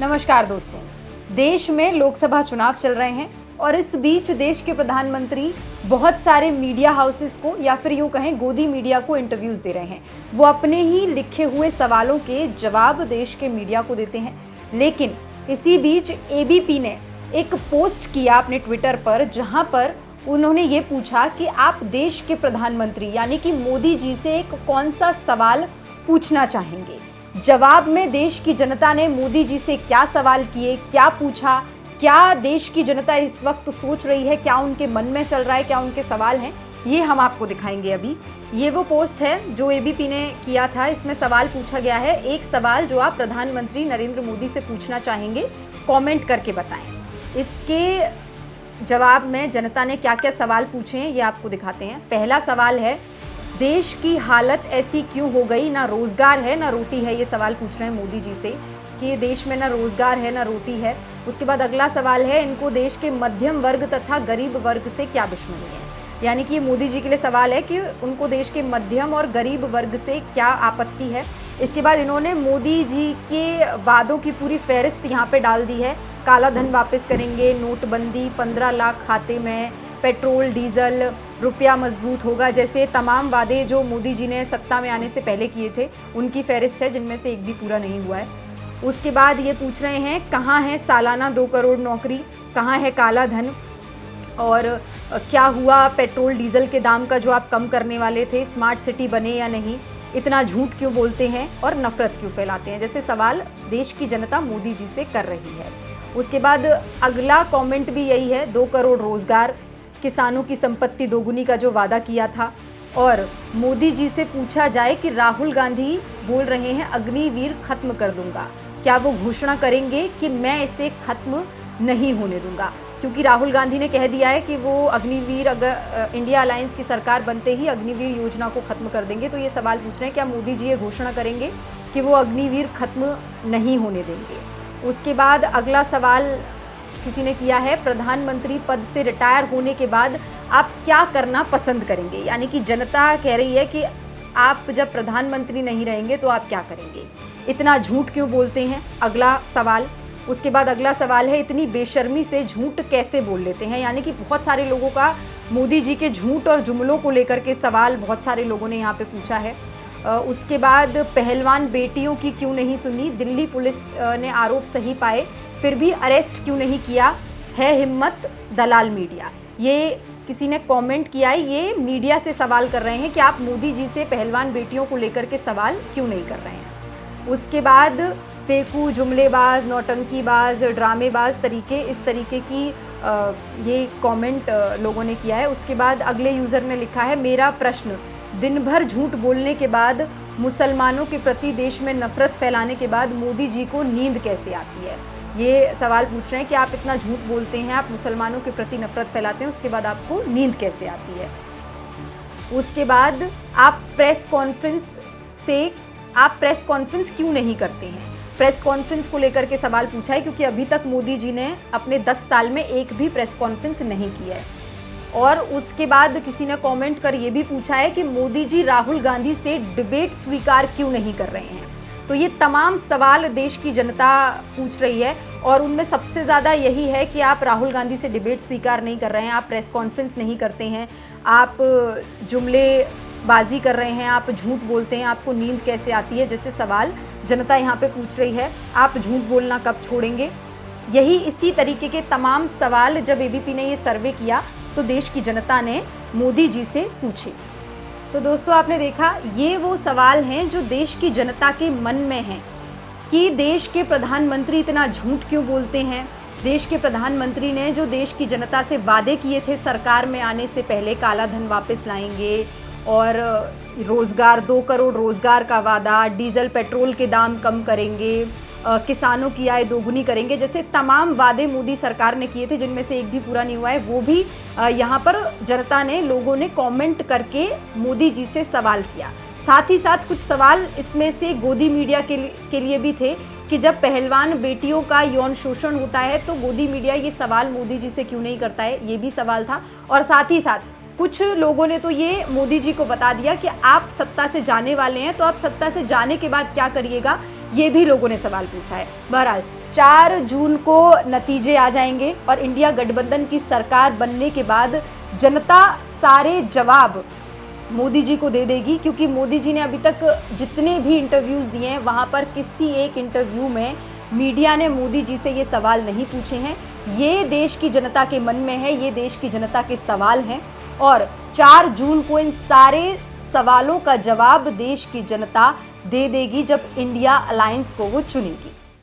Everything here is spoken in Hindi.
नमस्कार दोस्तों, देश में लोकसभा चुनाव चल रहे हैं और इस बीच देश के प्रधानमंत्री बहुत सारे मीडिया हाउसेस को या फिर यूं कहें गोदी मीडिया को इंटरव्यूज दे रहे हैं। वो अपने ही लिखे हुए सवालों के जवाब देश के मीडिया को देते हैं। लेकिन इसी बीच एबीपी ने एक पोस्ट किया अपने ट्विटर पर, जहां पर उन्होंने ये पूछा कि आप देश के प्रधानमंत्री यानी कि मोदी जी से एक कौन सा सवाल पूछना चाहेंगे। जवाब में देश की जनता ने मोदी जी से क्या सवाल किए, क्या पूछा, क्या देश की जनता इस वक्त सोच रही है, क्या उनके मन में चल रहा है, क्या उनके सवाल हैं, ये हम आपको दिखाएंगे अभी। ये वो पोस्ट है जो एबीपी ने किया था। इसमें सवाल पूछा गया है, एक सवाल जो आप प्रधानमंत्री नरेंद्र मोदी से पूछना चाहेंगे, कमेंट करके बताएं। इसके जवाब में जनता ने क्या क्या सवाल पूछे हैं ये आपको दिखाते हैं। पहला सवाल है, देश की हालत ऐसी क्यों हो गई, ना रोजगार है ना रोटी है। ये सवाल पूछ रहे हैं मोदी जी से कि देश में ना रोजगार है ना रोटी है। उसके बाद अगला सवाल है, इनको देश के मध्यम वर्ग तथा गरीब वर्ग से क्या दुश्मनी है। यानी कि ये मोदी जी के लिए सवाल है कि उनको देश के मध्यम और गरीब वर्ग से क्या आपत्ति है। इसके बाद इन्होंने मोदी जी के वादों की पूरी फहरिस्त यहाँ पे डाल दी है। काला धन वापस करेंगे, नोटबंदी, 15 लाख खाते में, पेट्रोल डीजल, रुपया मजबूत होगा, जैसे तमाम वादे जो मोदी जी ने सत्ता में आने से पहले किए थे उनकी फहरिस्त है, जिनमें से एक भी पूरा नहीं हुआ है। उसके बाद ये पूछ रहे हैं, कहाँ है सालाना 2 करोड़ नौकरी, कहाँ है काला धन, और क्या हुआ पेट्रोल डीजल के दाम का जो आप कम करने वाले थे, स्मार्ट सिटी बने या नहीं, इतना झूठ क्यों बोलते हैं और नफरत क्यों फैलाते हैं। जैसे सवाल देश की जनता मोदी जी से कर रही है। उसके बाद अगला कमेंट भी यही है, 2 करोड़ रोजगार, किसानों की संपत्ति दोगुनी का जो वादा किया था। और मोदी जी से पूछा जाए कि राहुल गांधी बोल रहे हैं अग्निवीर खत्म कर दूंगा, क्या वो घोषणा करेंगे कि मैं इसे खत्म नहीं होने दूंगा। क्योंकि राहुल गांधी ने कह दिया है कि वो अग्निवीर, अगर इंडिया अलायंस की सरकार बनते ही अग्निवीर योजना को खत्म कर देंगे। तो ये सवाल पूछ रहे हैं, क्या मोदी जी ये घोषणा करेंगे कि वो अग्निवीर खत्म नहीं होने देंगे। उसके बाद अगला सवाल किसी ने किया है, प्रधानमंत्री पद से रिटायर होने के बाद आप क्या करना पसंद करेंगे। यानी कि जनता कह रही है कि आप जब प्रधानमंत्री नहीं रहेंगे तो आप क्या करेंगे, इतना झूठ क्यों बोलते हैं, अगला सवाल। उसके बाद अगला सवाल है, इतनी बेशर्मी से झूठ कैसे बोल लेते हैं। यानी कि बहुत सारे लोगों का मोदी जी के झूठ और जुमलों को लेकर के सवाल बहुत सारे लोगों ने यहाँ पे पूछा है। उसके बाद पहलवान बेटियों की क्यों नहीं सुनी, दिल्ली पुलिस ने आरोप सही पाए फिर भी अरेस्ट क्यों नहीं किया, है हिम्मत दलाल मीडिया। ये किसी ने कमेंट किया है, ये मीडिया से सवाल कर रहे हैं कि आप मोदी जी से पहलवान बेटियों को लेकर के सवाल क्यों नहीं कर रहे हैं। उसके बाद फेंकू, जुमलेबाज, नौटंकीबाज, ड्रामेबाज तरीके, इस तरीके की ये कमेंट लोगों ने किया है। उसके बाद अगले यूज़र ने लिखा है, मेरा प्रश्न, दिन भर झूठ बोलने के बाद, मुसलमानों के प्रति देश में नफरत फैलाने के बाद मोदी जी को नींद कैसे आती है। ये सवाल पूछ रहे हैं कि आप इतना झूठ बोलते हैं, आप मुसलमानों के प्रति नफरत फैलाते हैं, उसके बाद आपको नींद कैसे आती है। उसके बाद आप प्रेस कॉन्फ्रेंस क्यों नहीं करते हैं। प्रेस कॉन्फ्रेंस को लेकर के सवाल पूछा है, क्योंकि अभी तक मोदी जी ने अपने 10 साल में एक भी प्रेस कॉन्फ्रेंस नहीं की है। और उसके बाद किसी ने कमेंट कर ये भी पूछा है कि मोदी जी राहुल गांधी से डिबेट स्वीकार क्यों नहीं कर रहे हैं। तो ये तमाम सवाल देश की जनता पूछ रही है और उनमें सबसे ज़्यादा यही है कि आप राहुल गांधी से डिबेट स्वीकार नहीं कर रहे हैं, आप प्रेस कॉन्फ्रेंस नहीं करते हैं, आप जुमलेबाजी कर रहे हैं, आप झूठ बोलते हैं, आपको नींद कैसे आती है। जैसे सवाल जनता यहाँ पे पूछ रही है, आप झूठ बोलना कब छोड़ेंगे। यही इसी तरीके के तमाम सवाल जब एबीपी ने ये सर्वे किया तो देश की जनता ने मोदी जी से पूछे। तो दोस्तों आपने देखा, ये वो सवाल हैं जो देश की जनता के मन में हैं कि देश के प्रधानमंत्री इतना झूठ क्यों बोलते हैं। देश के प्रधानमंत्री ने जो देश की जनता से वादे किए थे सरकार में आने से पहले, काला धन वापस लाएंगे और रोज़गार, 2 करोड़ रोज़गार का वादा, डीजल पेट्रोल के दाम कम करेंगे, किसानों की आय दोगुनी करेंगे, जैसे तमाम वादे मोदी सरकार ने किए थे जिनमें से एक भी पूरा नहीं हुआ है। वो भी यहाँ पर जनता ने, लोगों ने कमेंट करके मोदी जी से सवाल किया। साथ ही साथ कुछ सवाल इसमें से गोदी मीडिया के लिए भी थे कि जब पहलवान बेटियों का यौन शोषण होता है तो गोदी मीडिया ये सवाल मोदी जी से क्यों नहीं करता है, ये भी सवाल था। और साथ ही साथ कुछ लोगों ने तो ये मोदी जी को बता दिया कि आप सत्ता से जाने वाले हैं, तो आप सत्ता से जाने के बाद क्या करिएगा, ये भी लोगों ने सवाल पूछा है। बहरहाल 4 जून को नतीजे आ जाएंगे और इंडिया गठबंधन की सरकार बनने के बाद जनता सारे जवाब मोदी जी को दे देगी, क्योंकि मोदी जी ने अभी तक जितने भी इंटरव्यूज दिए हैं वहां पर किसी एक इंटरव्यू में मीडिया ने मोदी जी से ये सवाल नहीं पूछे हैं। ये देश की जनता के मन में है, ये देश की जनता के सवाल हैं और 4 जून को इन सारे सवालों का जवाब देश की जनता दे देगी जब इंडिया अलायंस को वो चुनेगी।